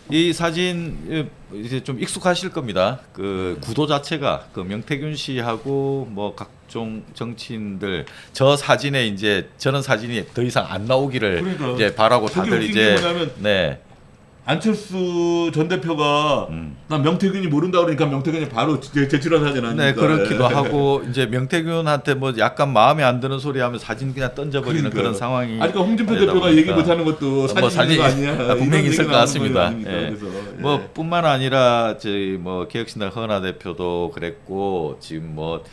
이 사진 이제 좀 익숙하실 겁니다. 그 구도 자체가 그 명태균 씨하고 뭐 각종 정치인들 저 사진에 이제 저런 사진이 더 이상 안 나오기를 그러니까 이제 바라고 저게 다들 웃긴 이제 게 뭐냐면 네. 안철수 전 대표가 난 명태균이 모른다 그러니까 명태균이 바로 제출한 사진 아닙니까? 네, 그렇기도 예. 하고 이제 명태균한테 뭐 약간 마음에 안 드는 소리 하면 사진 그냥 던져버리는 그러니까요. 그런 상황이 아니 그러니까 홍준표 되다 대표가 보니까 얘기 못하는 것도 사진 뭐 있는 거 아니야? 분명히 이런 있을 얘기 것 나오는 같습니다. 거 아닙니까? 예. 그래서 뭐 예. 뿐만 아니라 저희 뭐 개혁신당 허은하 대표도 그랬고 지금 뭐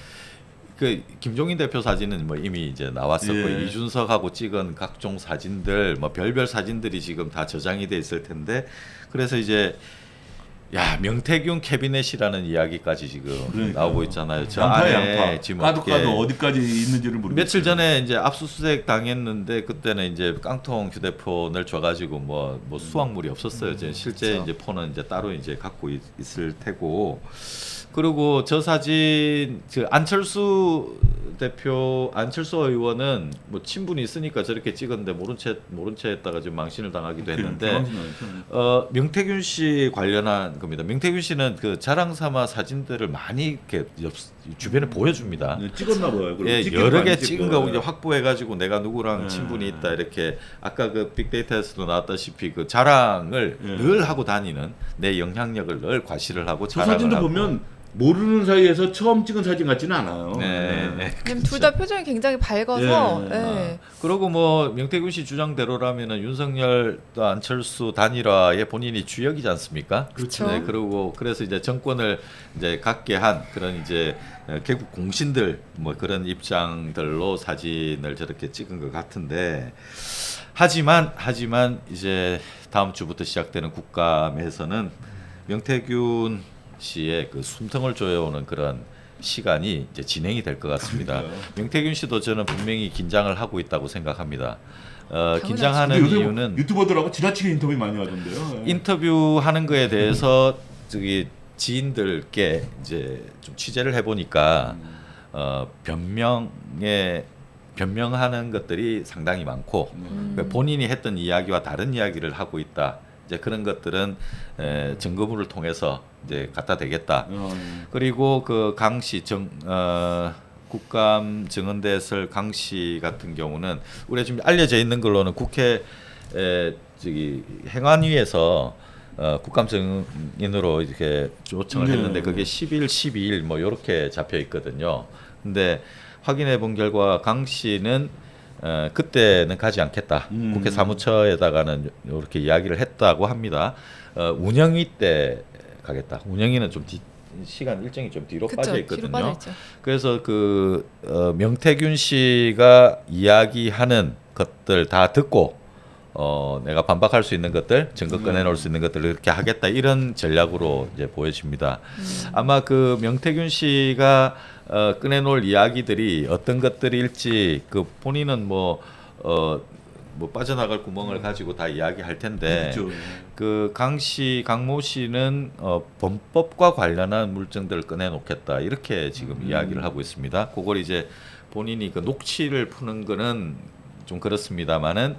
그 김종인 대표 사진은 뭐 이미 이제 나왔었고 예. 이준석하고 찍은 각종 사진들 뭐 별별 사진들이 지금 다 저장이 돼 있을 텐데 그래서 이제 야 명태균 캐비넷이라는 이야기까지 지금 그러니까요. 나오고 있잖아요. 저 양파야, 안에 양파. 지금 까도 어떻게 까도 어디까지 있는지를 모르겠어요. 며칠 전에 이제 압수수색 당했는데 그때는 이제 깡통 휴대폰을 줘가지고 뭐 수확물이 없었어요. 이제 실제 그렇죠. 이제 폰은 이제 따로 이제 갖고 있을 테고. 그리고 저 사진 그 안철수 대표 안철수 의원은 뭐 친분이 있으니까 저렇게 찍었는데 모른 채 했다가 지금 망신을 당하기도 했는데 명태균 씨 관련한 겁니다. 명태균 씨는 그 자랑 삼아 사진들을 많이 이렇게 주변에 보여줍니다. 네, 찍었나 봐요. 그리고 예, 찍기도 여러 많이 개 찍고. 찍은 거 이제 확보해가지고 내가 누구랑 네. 친분이 있다 이렇게 아까 그 빅데이터에서도 나왔다시피 그 자랑을 네. 늘 하고 다니는 내 영향력을 늘 과시를 하고 저 자랑을 사진도 하고. 보면 모르는 사이에서 처음 찍은 사진 같지는 않아요. 네. 둘 다 표정이 굉장히 밝아서 예. 예. 그리고 뭐 명태균 씨 주장대로라면은 윤석열 또 안철수 단일화에 본인이 주역이지 않습니까? 그렇죠. 네, 그리고 그래서 이제 정권을 이제 갖게 한 그런 이제 개국 공신들 뭐 그런 입장들로 사진을 저렇게 찍은 것 같은데 하지만 이제 다음 주부터 시작되는 국감에서는 명태균 씨의 그 숨통을 조여오는 그런 시간이 이제 진행이 될 것 같습니다. 그러니까요. 명태균 씨도 저는 분명히 긴장을 하고 있다고 생각합니다. 당연하죠. 긴장하는 근데 요새 이유는 유튜버들하고 지나치게 인터뷰 많이 하던데요. 인터뷰하는 거에 대해서 저기 지인들께 이제 좀 취재를 해보니까 변명하는 것들이 상당히 많고 그러니까 본인이 했던 이야기와 다른 이야기를 하고 있다. 이제 그런 것들은 증거물을 통해서 이제 갖다 대겠다. 그리고 그 강씨 국감 증언대설 강씨 같은 경우는 우리가 지금 알려져 있는 걸로는 국회 저기 행안위에서 국감 증인으로 이렇게 요청을 했는데 그게 10일, 12일 뭐 이렇게 잡혀 있거든요. 근데 확인해 본 결과 강 씨는 그때는 가지 않겠다. 국회 사무처에다가는 이렇게 이야기를 했다고 합니다. 운영위 때 가겠다. 운영위는 좀 시간 일정이 좀 뒤로 그쵸, 빠져 뒤로 있거든요. 빠져있죠. 그래서 그 명태균 씨가 이야기하는 것들 다 듣고 내가 반박할 수 있는 것들, 증거 꺼내놓을 수 있는 것들을 이렇게 하겠다 이런 전략으로 이제 보여집니다. 아마 그 명태균 씨가 꺼내놓을 이야기들이 어떤 것들일지 그 본인은 뭐 빠져나갈 구멍을 가지고 다 이야기할 텐데 그렇죠. 그 강모 씨는 범법과 관련한 물증들을 꺼내놓겠다 이렇게 지금 이야기를 하고 있습니다. 그걸 이제 본인이 그 녹취를 푸는 거는 좀 그렇습니다만은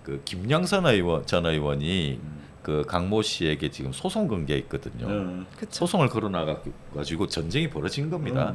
그 김영선 전 의원이 그 강모 씨에게 지금 소송 건 게 있거든요. 그쵸. 소송을 걸어나가 가지고 전쟁이 벌어진 겁니다.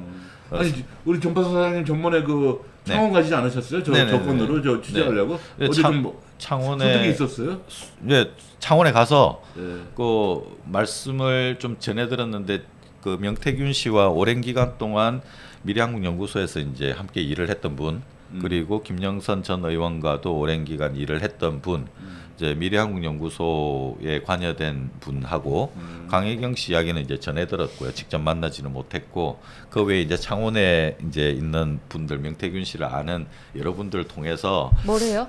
아니 우리 전파사 사장님 전번에 그 네. 창원 가시지 않으셨어요? 네네네. 저 건으로 저 취재하려고 네, 어디 좀 뭐 창원에 소득이 있었어요? 네, 창원에 가서 네. 그 말씀을 좀 전해 들었는데 그 명태균 씨와 오랜 기간 동안 미래한국연구소에서 이제 함께 일을 했던 분 그리고 김영선 전 의원과도 오랜 기간 일을 했던 분 이제 미래한국연구소에 관여된 분하고 강혜경 씨 이야기는 이제 전해 들었고요. 직접 만나지는 못했고 그 외에 이제 창원에 이제 있는 분들 명태균 씨를 아는 여러분들 통해서 뭐래요?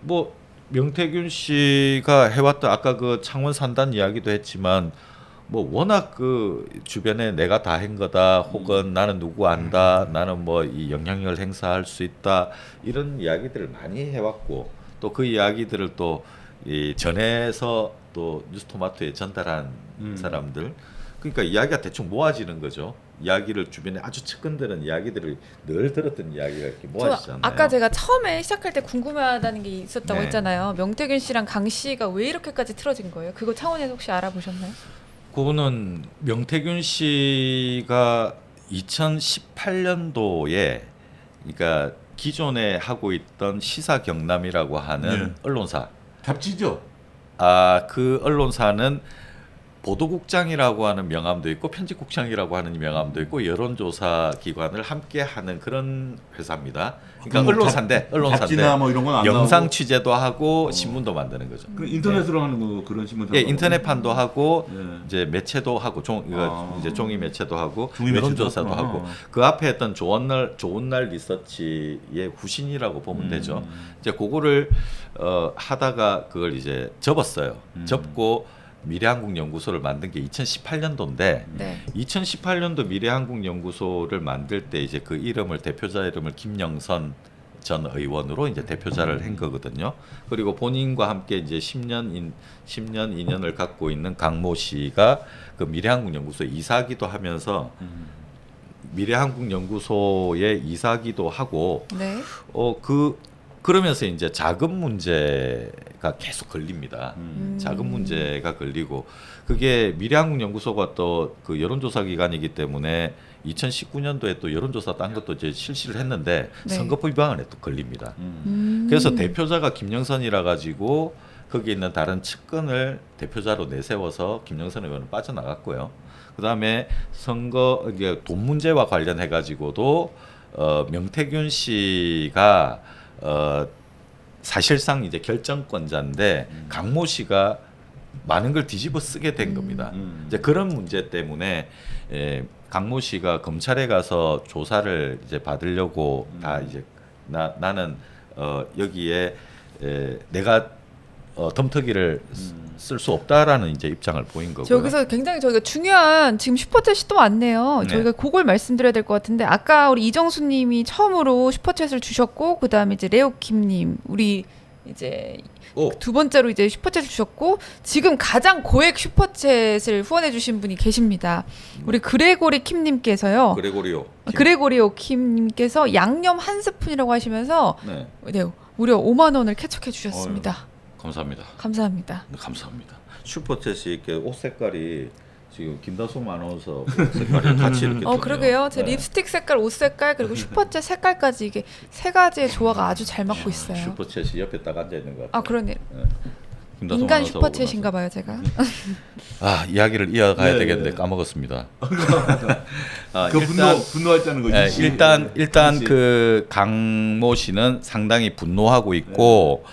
뭐 명태균 씨가 해왔던 아까 그 창원 산단 이야기도 했지만 뭐 워낙 그 주변에 내가 다 한 거다 혹은 나는 누구 안다 나는 뭐 이 영향력을 행사할 수 있다 이런 이야기들을 많이 해왔고 또 그 이야기들을 또 이 전해서 또 뉴스토마토에 전달한 사람들 그러니까 이야기가 대충 모아지는 거죠. 이야기를 주변에 아주 측근들은 이야기들을 늘 들었던 이야기가 이렇게 모아지잖아요. 아까 제가 처음에 시작할 때 궁금하다는 게 있었다고 네. 했잖아요. 명태균 씨랑 강 씨가 왜 이렇게까지 틀어진 거예요? 그거 차원에서 혹시 알아보셨나요? 그거는 명태균 씨가 2018년도에 그러니까 기존에 하고 있던 시사 경남이라고 하는 네. 언론사. 잡지죠. 그 언론사는 보도국장이라고 하는 명함도 있고 편집국장이라고 하는 명함도 있고 여론조사 기관을 함께 하는 그런 회사입니다. 그러니까 뭐 언론사인데 잡지나 뭐 이런 건 안 영상 나오고. 취재도 하고 신문도 만드는 거죠. 그 인터넷으로 하는 뭐 그런 신문. 예, 인터넷판도 하고 예. 이제 매체도 하고 이제 종이 매체도 하고 종이 매체도 여론조사도 하구나. 하고 그 앞에 했던 좋은 날 리서치의 후신이라고 보면 되죠. 이제 그거를 하다가 그걸 이제 접었어요. 접고 미래한국연구소를 만든 게 2018년도인데 네. 2018년도 미래한국연구소를 만들 때 이제 그 이름을 대표자 이름을 김영선 전 의원으로 이제 대표자를 한 거거든요. 그리고 본인과 함께 이제 10년 인연을 갖고 있는 강모 씨가 그 미래한국연구소 이사기도 하면서 미래한국연구소에 이사기도 하고 네. 그러면서 이제 자금 문제가 계속 걸립니다. 자금 문제가 걸리고 그게 미래한국연구소가 또 그 여론조사 기관이기 때문에 2019년도에 또 여론조사 딴 것도 이제 실시를 했는데 네. 선거법 위반에 또 걸립니다. 그래서 대표자가 김영선이라 가지고 거기 있는 다른 측근을 대표자로 내세워서 김영선 의원은 빠져나갔고요. 그다음에 이게 돈 문제와 관련해 가지고도 명태균 씨가 사실상 이제 결정권자인데 강모 씨가 많은 걸 뒤집어 쓰게 된 겁니다. 이제 그런 문제 때문에 강모 씨가 검찰에 가서 조사를 이제 받으려고 다 이제 나는 여기에 내가 덤터기를 쓸 수 없다라는 이제 입장을 보인 거고요. 여기서 굉장히 저희가 중요한 지금 슈퍼챗이 또 왔네요. 네. 저희가 그걸 말씀드려야 될 것 같은데 아까 우리 이정수님이 처음으로 슈퍼챗을 주셨고 그 다음에 이제 레오킴님 우리 이제 두 번째로 이제 슈퍼챗을 주셨고 지금 가장 고액 슈퍼챗을 후원해주신 분이 계십니다. 우리 그레고리 킴님께서요. 그레고리오 킴님께서 양념 한 스푼이라고 하시면서 네. 네, 무려 5만 원을 캐척해 주셨습니다. 감사합니다. 감사합니다. 네, 감사합니다. 슈퍼챗이 이렇게 옷 색깔이 지금 김다솜 아나운서 옷 색깔이 같이 이렇게 그러게요. 제 네. 립스틱 색깔, 옷 색깔 그리고 슈퍼챗 색깔까지 이게 세 가지의 조화가 아주 잘 맞고 있어요. 슈퍼챗이 옆에 딱 앉아 있는 것 같아요. 그러네. 네. 김다솜 인간 아나운서 보고 슈퍼챗인가 봐요, 제가. 이야기를 이어가야 네, 되겠는데 네. 까먹었습니다. 그 분노했다는 거지. 일단 그 강모 씨는 상당히 분노하고 있고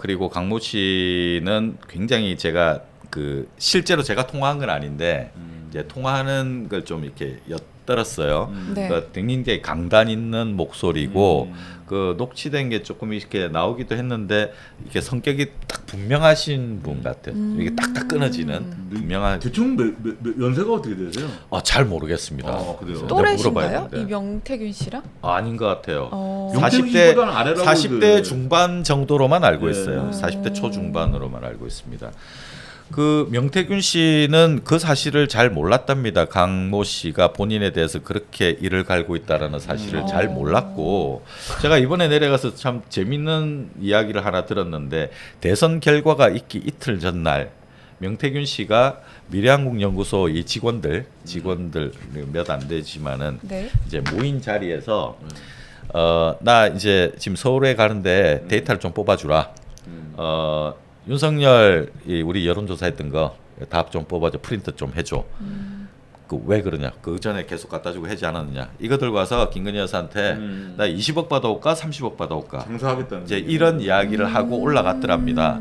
그리고 강모 씨는 굉장히 제가 그 실제로 제가 통화한 건 아닌데 이제 통화하는 걸 좀 이렇게 엿들었어요. 네. 그러니까 굉장히 강단 있는 목소리고 그 녹취된 게 조금 이렇게 나오기도 했는데 이게 성격이 딱 분명하신 분 같아요. 이게 딱딱 끊어지는 분명한. 대충 몇 연세가 어떻게 되세요? 잘 모르겠습니다. 그래요? 내가 물어봐야 또래신가요? 되는데. 이 명태균 씨랑? 아닌 것 같아요. 40대 40대 중반 정도로만 알고 네. 있어요. 40대 초중반으로만 알고 있습니다. 그 명태균 씨는 그 사실을 잘 몰랐답니다. 강모 씨가 본인에 대해서 그렇게 이를 갈고 있다라는 사실을 잘 몰랐고 제가 이번에 내려가서 참 재밌는 이야기를 하나 들었는데 대선 결과가 있기 이틀 전날 명태균 씨가 미래한국연구소 이 직원들 몇 안 되지만은 네. 이제 모인 자리에서 나 이제 지금 서울에 가는데 데이터를 좀 뽑아주라. 윤석열 우리 여론조사 했던 거 답 좀 뽑아줘. 프린트 좀 해줘. 그 왜 그러냐? 그 전에 계속 갖다 주고 하지 않았느냐? 이거 들고 와서 김건희 여사한테 나 20억 받아올까 30억 받아올까? 장사하겠다는 이제 이런 이야기를 하고 올라갔더랍니다.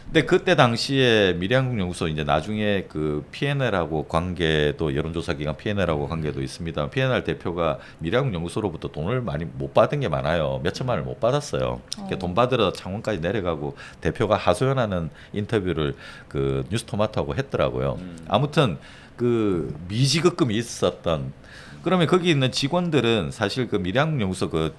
근데 그때 당시에 미래한국연구소 이제 나중에 그 PNL하고 관계도 여론조사 기관 PNL하고 관계도 있습니다. PNL 대표가 미래한국연구소로부터 돈을 많이 못 받은 게 많아요. 몇 천만을 못 받았어요. 이렇게 돈 받으러 창원까지 내려가고 대표가 하소연하는 인터뷰를 그 뉴스토마토하고 했더라고요. 아무튼 그 미지급금이 있었던. 그러면 거기 있는 직원들은 사실 그 미래한국연구소 그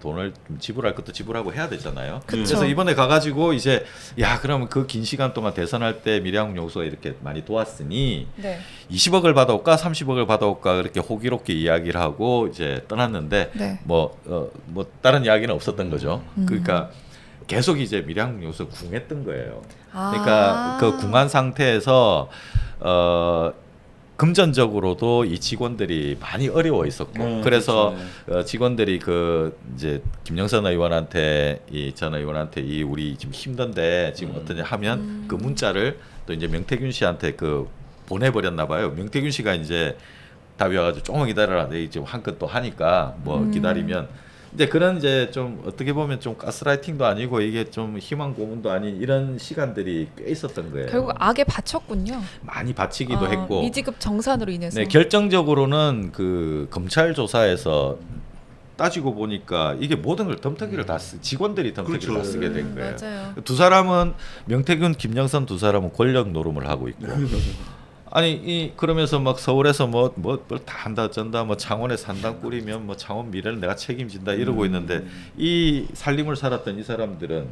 돈을 좀 지불할 것도 지불하고 해야 되잖아요. 그쵸. 그래서 이번에 가가지고 이제 야 그러면 그 긴 시간 동안 대선할 때 미래한국연구소가 이렇게 많이 도왔으니 네. 20억을 받아올까 30억을 받아올까 그렇게 호기롭게 이야기를 하고 이제 떠났는데 네. 뭐 다른 이야기는 없었던 거죠. 음. 그러니까 계속 이제 미래한국연구소 궁했던 거예요. 아. 그러니까 그 궁한 상태에서 금전적으로도 이 직원들이 많이 어려워 있었고 그래서 그렇죠. 직원들이 그 이제 김영선 의원한테 이 전 의원한테 이 우리 지금 힘든데 지금 어떠냐 하면 그 문자를 또 이제 명태균 씨한테 그 보내버렸나 봐요. 명태균 씨가 이제 답이 와가지고 조금 기다려라. 내가 지금 한 건 또 하니까 뭐 기다리면 이제 그런 이제 좀 어떻게 보면 좀 가스라이팅도 아니고 이게 좀 희망 고문도 아닌 이런 시간들이 꽤 있었던 거예요. 결국 악에 바쳤군요. 많이 바치기도 했고 미지급 정산으로 인해서. 네, 결정적으로는 그 검찰 조사에서 따지고 보니까 이게 모든 걸 덤터기를 다 직원들이 덤터기를 그렇죠. 다 쓰게 된 거예요. 맞아요. 두 사람은 명태균, 김영선 두 사람은 권력 노름을 하고 있고 아니 그러면서 막 서울에서 뭐 다 한다 쩐다 뭐 창원에 산당 꾸리면 뭐 창원 미래를 내가 책임진다 이러고 있는데 이 살림을 살았던 이 사람들은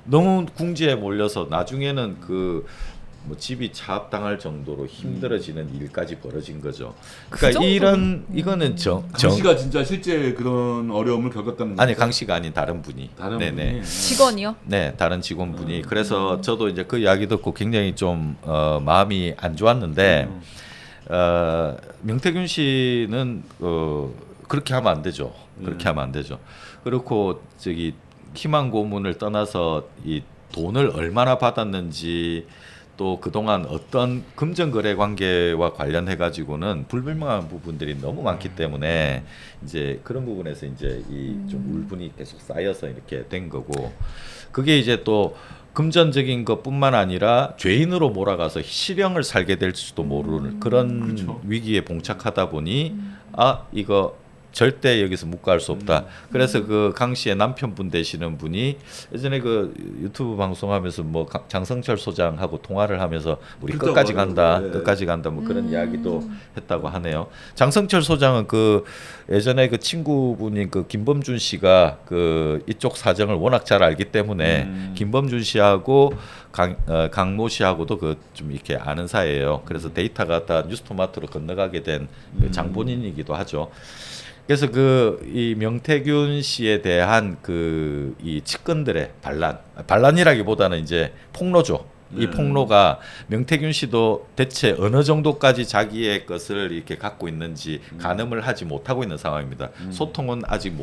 너무 궁지에 몰려서 나중에는 그 뭐 집이 차압당할 정도로 힘들어지는 일까지 벌어진 거죠. 그러니까 이거는 강 씨가 진짜 실제 그런 어려움을 겪었다는 아니 거죠? 강 씨가 아닌 다른 분이 다른 네네. 분이 직원이요? 네, 다른 직원분이 그래서 저도 이제 그 이야기 듣고 굉장히 좀 마음이 안 좋았는데 명태균 씨는 그렇게 하면 안 되죠. 그렇게 하면 안 되죠. 그렇고 저기 희망 고문을 떠나서 이 돈을 얼마나 받았는지 또 그동안 어떤 금전 거래 관계와 관련해 가지고는 불분명한 부분들이 너무 많기 때문에 이제 그런 부분에서 이제 이 좀 울분이 계속 쌓여서 이렇게 된 거고 그게 이제 또 금전적인 것뿐만 아니라 죄인으로 몰아가서 실형을 살게 될 수도 모르는 그런 그렇죠. 위기에 봉착하다 보니 아 이거 절대 여기서 못 갈 수 없다. 그래서 그 강 씨의 남편분 되시는 분이 예전에 그 유튜브 방송하면서 뭐 장성철 소장하고 통화를 하면서 우리 끝까지 간다, 네. 끝까지 간다 뭐 그런 이야기도 했다고 하네요. 장성철 소장은 그 예전에 그 친구분인 그 김범준 씨가 그 이쪽 사정을 워낙 잘 알기 때문에 김범준 씨하고 강모 씨하고도 그 좀 이렇게 아는 사이예요. 그래서 데이터가 다 뉴스토마토로 건너가게 된 그 장본인이기도 하죠. 그래서 그 이 명태균 씨에 대한 그 이 측근들의 반란이라기보다는 이제 폭로죠. 이 폭로가 명태균 씨도 대체 어느 정도까지 자기의 것을 이렇게 갖고 있는지 가늠을 하지 못하고 있는 상황입니다. 소통은 아직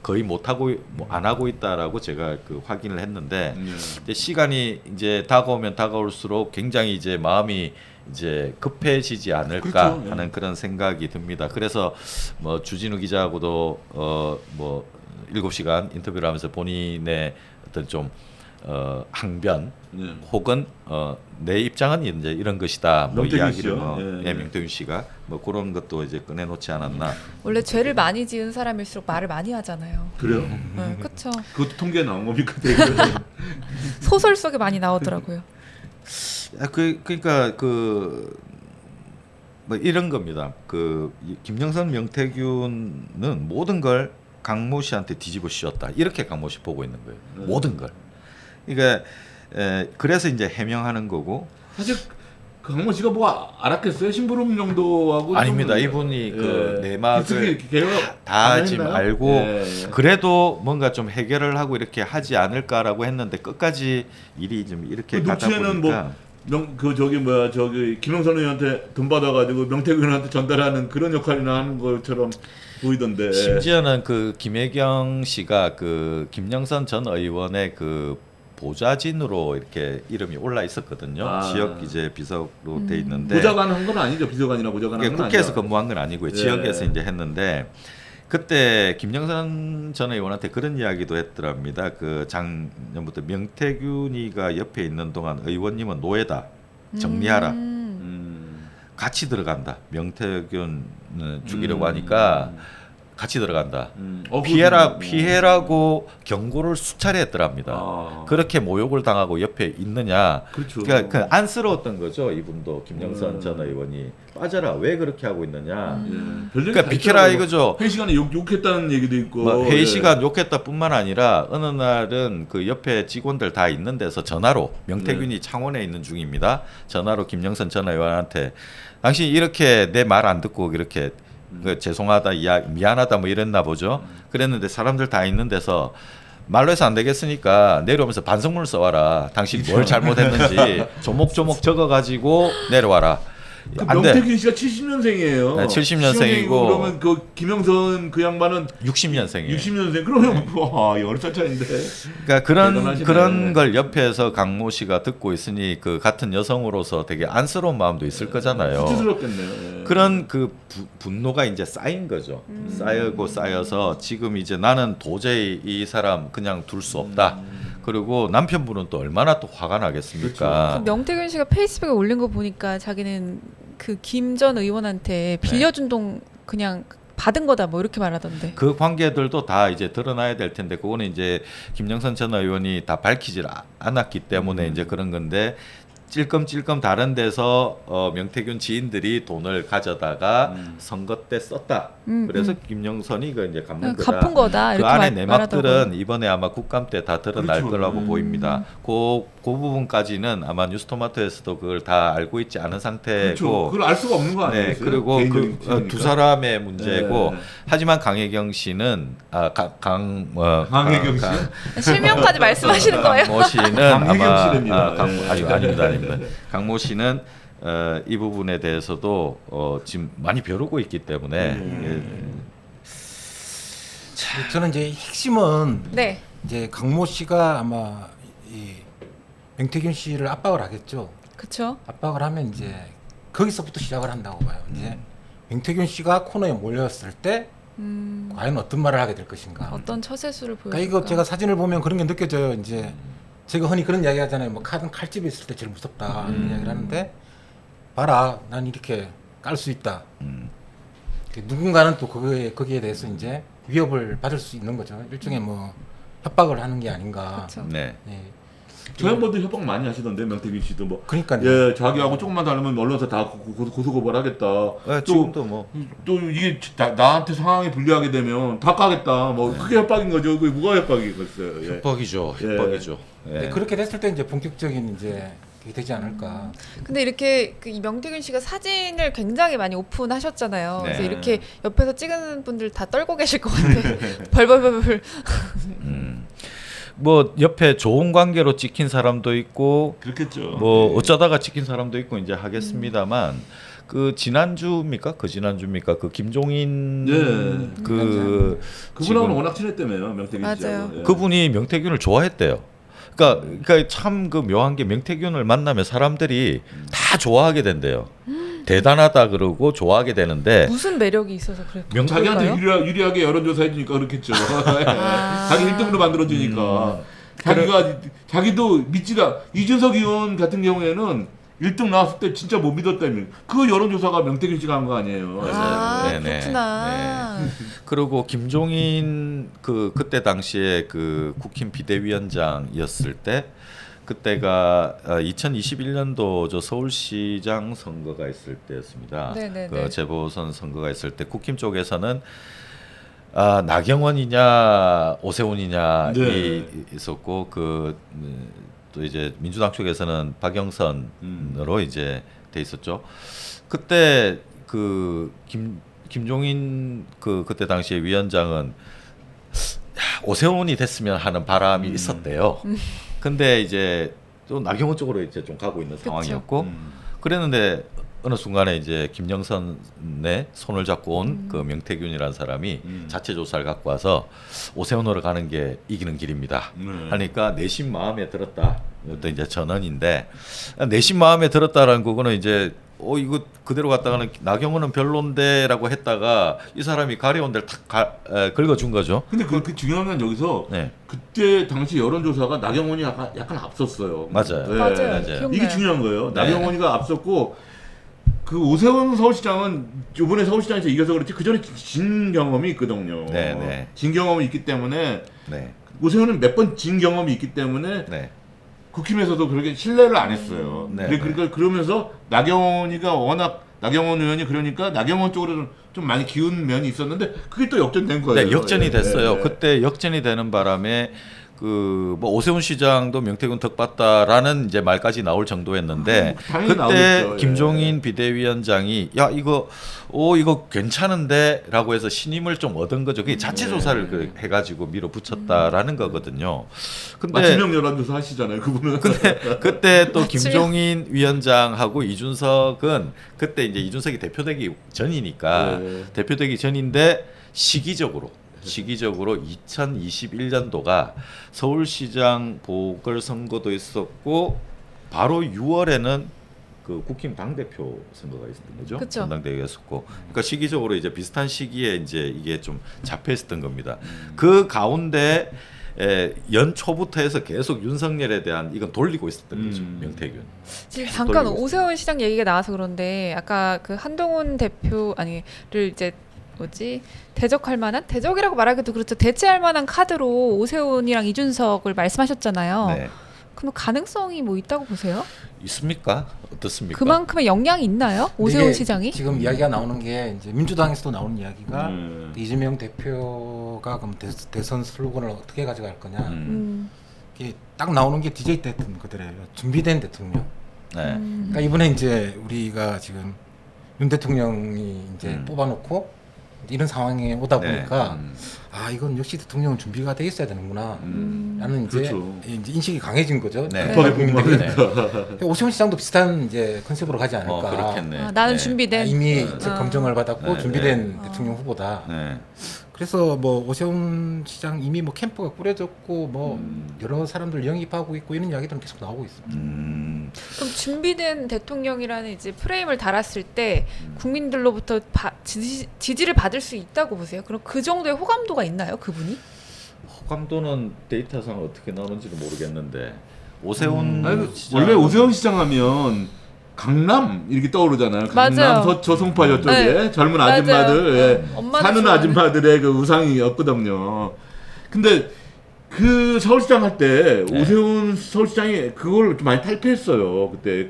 거의 못하고 안 하고 있다라고 제가 그 확인을 했는데 이제 시간이 이제 다가오면 다가올수록 굉장히 이제 마음이 이제 급해지지 않을까 그렇죠. 하는 그런 생각이 듭니다. 그래서 뭐 주진우 기자하고도 뭐 7시간 인터뷰를 하면서 본인의 어떤 좀 항변 혹은 내 입장은 이제 이런 것이다. 뭐 명태균 이야기를 씨요? 뭐 예. 명태균 씨가 뭐 그런 것도 이제 꺼내놓지 않았나. 원래 죄를 많이 지은 사람일수록 말을 많이 하잖아요. 그래요? 네, 그렇죠. 그것도 통계에 나온 겁니까? 소설 속에 많이 나오더라고요. 그러니까 뭐 이런 겁니다. 김영선 명태균은 모든 걸 강모 씨한테 뒤집어 씌웠다. 이렇게 강모 씨 보고 있는 거예요. 모든 걸. 그러니까 그래서 이제 해명하는 거고. 사실 강모 씨가 뭐 알았겠어요? 심부름 정도하고 아닙니다. 좀, 이분이 그 내막을 개혁 다 지금 했나요? 알고 예. 그래도 뭔가 좀 해결을 하고 이렇게 하지 않을까라고 했는데 끝까지 일이 좀 이렇게 그 가다 녹취에는 보니까 저기 김영선 의원한테 돈 받아가지고 명태균한테 전달하는 그런 역할이나 하는 것처럼 보이던데. 심지어는 그 김혜경 씨가 그 김영선 전 의원의 그 보좌진으로 이렇게 이름이 올라 있었거든요. 아. 지역 이제 비서로 돼 있는데 보좌관 한 건 아니죠. 비서관이나 보좌관 이게 한 건 국회에서 아니죠. 근무한 건 아니고요. 예. 지역에서 이제 했는데 그때 김영선 전 의원한테 그런 이야기도 했더랍니다. 그 작년부터 명태균이가 옆에 있는 동안 의원님은 노예다. 정리하라. 같이 들어간다. 명태균 죽이려고 하니까 같이 들어간다. 그렇군요. 피해라고 경고를 수차례 했더랍니다. 아. 그렇게 모욕을 당하고 옆에 있느냐. 그렇죠. 그러니까 그 안쓰러웠던 거죠. 이분도 김영선 전 의원이 빠져라. 왜 그렇게 하고 있느냐. 그러니까 비켜라 이거죠. 회의 시간에 욕했다는 얘기도 있고. 뭐 회의 시간 욕했다뿐만 아니라 어느 날은 그 옆에 직원들 다 있는 데서 전화로 명태균이 창원에 있는 중입니다. 전화로 김영선 전 의원한테 당신 이렇게 내 말 안 듣고 이렇게 그 죄송하다, 미안하다 뭐 이랬나 보죠. 그랬는데 사람들 다 있는 데서 말로 해서 안 되겠으니까 내려오면서 반성문을 써와라. 당신 뭘 잘못했는지 조목조목 적어가지고 내려와라. 그 안 돼. 명태균 씨가 70년생이에요. 네, 70년생이고 그러면 그 김영선 그 양반은 60년생이에요. 60년생. 그러면 와, 10살 차인데. 그러니까 대단하시네. 그런 걸 옆에서 강모 씨가 듣고 있으니 그 같은 여성으로서 되게 안쓰러운 마음도 있을 거잖아요. 수치스럽겠네요. 예. 그런 그 분노가 이제 쌓인 거죠. 쌓이고 쌓여서 지금 이제 나는 도저히 이 사람 그냥 둘 수 없다. 그리고 남편분은 또 얼마나 또 화가 나겠습니까? 명태균 씨가 페이스북에 올린 거 보니까 자기는 그 김 전 의원한테 빌려준 돈 그냥 받은 거다 뭐 이렇게 말하던데. 그 관계들도 다 이제 드러나야 될 텐데 그거는 이제 김영선 전 의원이 다 밝히질 않았기 때문에 이제 그런 건데 찔끔찔끔 다른 데서 명태균 지인들이 돈을 가져다가 선거 때 썼다. 그래서 김영선이 그 이제 갚는 거다. 갚은 거다. 그 이렇게 안에 말하더라고요. 내막들은 이번에 아마 국감 때 다 드러날 그렇죠. 거라고 보입니다. 그 부분까지는 아마 뉴스토마토에서도 그걸 다 알고 있지 않은 상태고. 그렇죠. 그걸 알 수가 없는 거 아니에요? 네, 그리고 그 두 사람의 문제고. 네. 하지만 강혜경 씨는 강혜경 씨? 실명까지 말씀하시는 거예요? 강모 씨는 강혜경 아마 씨랍니다. 아닙니다. 강모 씨는 이 부분에 대해서도 지금 많이 벼르고 있기 때문에 저는 이제 핵심은 네. 이제 강모 씨가 아마 이 명태균 씨를 압박을 하겠죠. 그렇죠. 압박을 하면 이제 거기서부터 시작을 한다고 봐요. 이제 명태균 씨가 코너에 몰렸을 때 과연 어떤 말을 하게 될 것인가. 어떤 처세술을 보여줄까? 그러니까 이거 제가 사진을 보면 그런 게 느껴져요. 이제 제가 흔히 그런 이야기 하잖아요. 뭐 칼집에 있을 때 제일 무섭다 이런 이야기를 하는데 봐라, 난 이렇게 깔 수 있다. 누군가는 또 거기에 대해서 이제 위협을 받을 수 있는 거죠. 일종의 뭐 협박을 하는 게 아닌가. 그렇죠. 네. 예. 저 양반도 협박 많이 하시던데 명태균 씨도 뭐. 그러니까요. 예, 자기하고 조금만 다르면 언론사 다 고소고발하겠다. 네, 지금도 뭐 또 이게 나한테 상황이 불리하게 되면 다 까겠다. 뭐 그게 협박인 거죠. 그게 뭐가 협박이겠어요. 예. 협박이죠. 예. 협박이죠. 네, 예. 그렇게 됐을 때 이제 본격적인 이제 그게 되지 않을까. 근데 이렇게 이 명태균 씨가 사진을 굉장히 많이 오픈하셨잖아요. 네. 그래서 이렇게 옆에서 찍은 분들 다 떨고 계실 것 같아요. 벌벌벌벌. 뭐 옆에 좋은 관계로 찍힌 사람도 있고 그렇겠죠. 뭐 예. 어쩌다가 찍힌 사람도 있고 이제 하겠습니다만 그 지난주입니까? 그 지난주입니까? 그 김종인 네. 그 그분하고는 지금 워낙 친했다며요, 명태균 맞아요. 씨하고. 예. 그분이 명태균을 좋아했대요. 그러니까 참 그 묘한 게 명태균을 만나면 사람들이 다 좋아하게 된대요. 대단하다 그러고 좋아하게 되는데 무슨 매력이 있어서 그래? 자기한테 그럴까요? 유리하게 여론조사 해주니까 그렇겠죠. 자기 1등으로 만들어주니까. 자기도 믿지가. 이준석 의원 같은 경우에는 1등 나왔을 때 진짜 못 믿었다며. 그 여론조사가 명태균 씨가 한 거 아니에요. 아, 네네. 그렇구나. 그리고 김종인 그때 당시에 그 국힘 비대위원장이었을 때 그때가 2021년도 저 서울시장 선거가 있을 때였습니다. 네네네. 그 재보선 선거가 있을 때 국힘 쪽에서는 나경원이냐 오세훈이냐 네. 있었고 또 이제 민주당 쪽에서는 박영선으로 이제 돼 있었죠. 그때 그 김종인 그때 당시에 위원장은 오세훈이 됐으면 하는 바람이 있었대요. 근데 이제 또 나경원 쪽으로 이제 좀 가고 있는 그쵸. 상황이었고 그랬는데 어느 순간에 이제 김영선의 손을 잡고 온 그 명태균이라는 사람이 자체 조사를 갖고 와서 오세훈으로 가는 게 이기는 길입니다. 하니까 내심 마음에 들었다. 이것도 이제 전언인데 내심 마음에 들었다라는 그거는 이제 이거 그대로 갔다가는 나경원은 별론데라고 했다가 이 사람이 가려운 데를 탁 긁어준 거죠. 근데 그 중요한 건 여기서 네. 그때 당시 여론조사가 나경원이 약간 앞섰어요. 맞아요. 네. 맞아요. 맞아요. 기억나요. 이게 중요한 거예요. 네. 나경원이가 앞섰고 그 오세훈 서울시장은 이번에 서울시장에서 이겨서 그렇지 그 전에 진 경험이 있거든요. 네. 진 경험이 있기 때문에 네. 오세훈은 몇 번 진 경험이 있기 때문에 네. 국힘에서도 그렇게 신뢰를 안 했어요. 네, 그러니까 그러면서 나경원 의원이 그러니까 나경원 쪽으로 좀 많이 기운 면이 있었는데 그게 또 역전된 거예요. 네, 역전이 됐어요. 예. 그때 역전이 되는 바람에 그 뭐 오세훈 시장도 명태균 덕받다라는 이제 말까지 나올 정도였는데 당연히 그때 나오겠죠. 김종인 비대위원장이 야 이거 괜찮은데라고 해서 신임을 좀 얻은 거죠. 그게 자체 조사를 그 해가지고 밀어붙였다라는 거거든요. 근데 맞춤형 여론조사 하시잖아요, 그분은. 그때 또 맞춤형. 김종인 위원장하고 이준석은 그때 이제 이준석이 대표되기 전이니까 네. 대표되기 전인데 시기적으로 2021년도가 서울시장 보궐선거도 있었고 바로 6월에는 그 국힘 당대표 선거가 있었던 거죠. 그쵸. 전당대회가 있었고, 그러니까 시기적으로 이제 비슷한 시기에 이제 이게 좀 잡혀 있었던 겁니다. 그 가운데 연초부터 해서 계속 윤석열에 대한 이건 돌리고 있었던 거죠. 명태균. 지금 잠깐 돌리고 오세훈 시장 얘기가 나와서 그런데 아까 그 한동훈 대표를 이제 대적할 만한 대적이라고 말하기도 그렇죠. 대체할 만한 카드로 오세훈이랑 이준석을 말씀하셨잖아요. 네. 그럼 가능성이 뭐 있다고 보세요? 있습니까? 어떻습니까? 그만큼의 영향이 있나요? 오세훈 이게 시장이? 지금 이야기가 나오는 게 이제 민주당에서도 나오는 이야기가 음. 이재명 대표가 그럼 대선 슬로건을 어떻게 가져갈 거냐. 이게 딱 나오는 게 DJ 때 했던 그들의 준비된 대통령. 네. 그러니까 이번에 이제 우리가 지금 윤 대통령이 이제 뽑아놓고 이런 상황에 오다 네. 보니까 아 이건 역시 대통령은 준비가 돼 있어야 되는구나. 라는 이제, 그렇죠. 이제 인식이 강해진 거죠. 네. 급하게 국민들이. 네. 오세훈 시장도 비슷한 이제 컨셉으로 가지 않을까. 그렇겠네. 아, 나는 네. 준비된. 이미 이제 검증을 받았고 네, 준비된 대통령 후보다. 네. 그래서 뭐 오세훈 시장 이미 뭐 캠프가 꾸려졌고 뭐 여러 사람들 영입하고 있고 이런 이야기들은 계속 나오고 있습니다. 그럼 준비된 대통령이라는 이제 프레임을 달았을 때 국민들로부터 지지를 받을 수 있다고 보세요? 그럼 그 정도의 호감도가 있나요, 그분이? 호감도는 데이터상 어떻게 나오는지는 모르겠는데 오세훈 아니, 시장 원래 오세훈 시장 하면 강남 이렇게 떠오르잖아요. 강남 맞아요. 저송파 저쪽에 네. 젊은 맞아요. 아줌마들 예. 엄마들 사는 좋아하는. 아줌마들의 그 우상이었거든요. 근데 그 서울시장 할 때 네. 오세훈 서울시장이 그걸 좀 많이 탈피했어요. 그때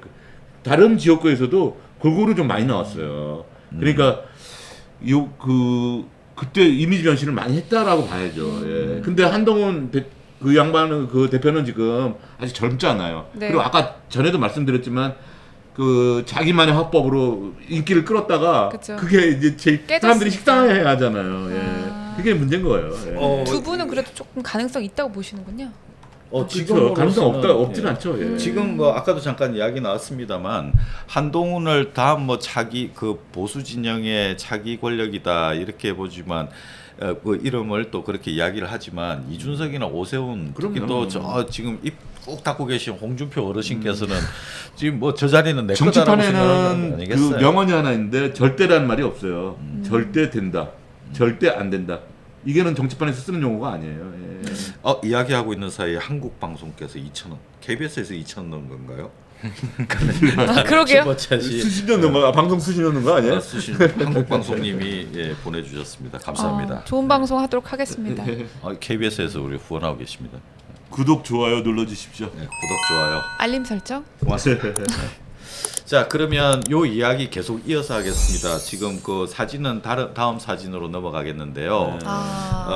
다른 지역구에서도 골고루 좀 많이 나왔어요. 그러니까 그때 이미지 변신을 많이 했다라고 봐야죠. 예. 근데 한동훈 그 양반은 그 대표는 지금 아직 젊잖아요. 네. 그리고 아까 전에도 말씀드렸지만 그 자기만의 화법으로 인기를 끌었다가 그쵸. 그게 이제 사람들이 식상해 하잖아요. 예. 아. 그게 문제인 거예요. 예. 두 분은 그래도 조금 가능성 있다고 보시는군요. 그렇죠. 가능성 없진 예. 않죠. 예. 지금 뭐 아까도 잠깐 이야기 나왔습니다만 한동훈을 다음 뭐 차기 그 보수 진영의 차기 권력이다 이렇게 보지만 그 이름을 또 그렇게 이야기를 하지만 이준석이나 오세훈 특히 그럼요. 또 저 지금 입 꾹 닫고 계신 홍준표 어르신께서는 지금 뭐 저 자리는 내 거다라고 생각하는 거 정치판에는 그 아니겠어요? 명언이 하나 있는데 절대라는 말이 없어요. 절대 된다. 절대 안 된다. 이게는 정치판에서 쓰는 용어가 아니에요. 예. 이야기하고 있는 사이에 한국방송께서 2,000원, KBS에서 2,000원 넣은 건가요? 아, 그러게요. 슈퍼챗이 수신 넣는 거 방송 수신 넣는 거 아니에요? 수신 한국방송님이 보내주셨습니다. 감사합니다. 좋은 방송 하도록 하겠습니다. KBS에서 우리 후원하고 계십니다. 구독 좋아요 눌러주십시오. 네, 구독 좋아요. 알림 설정? 고맙습니다. 자 그러면 요 이야기 계속 이어서 하겠습니다. 지금 그 사진은 다음 사진으로 넘어가겠는데요. 아.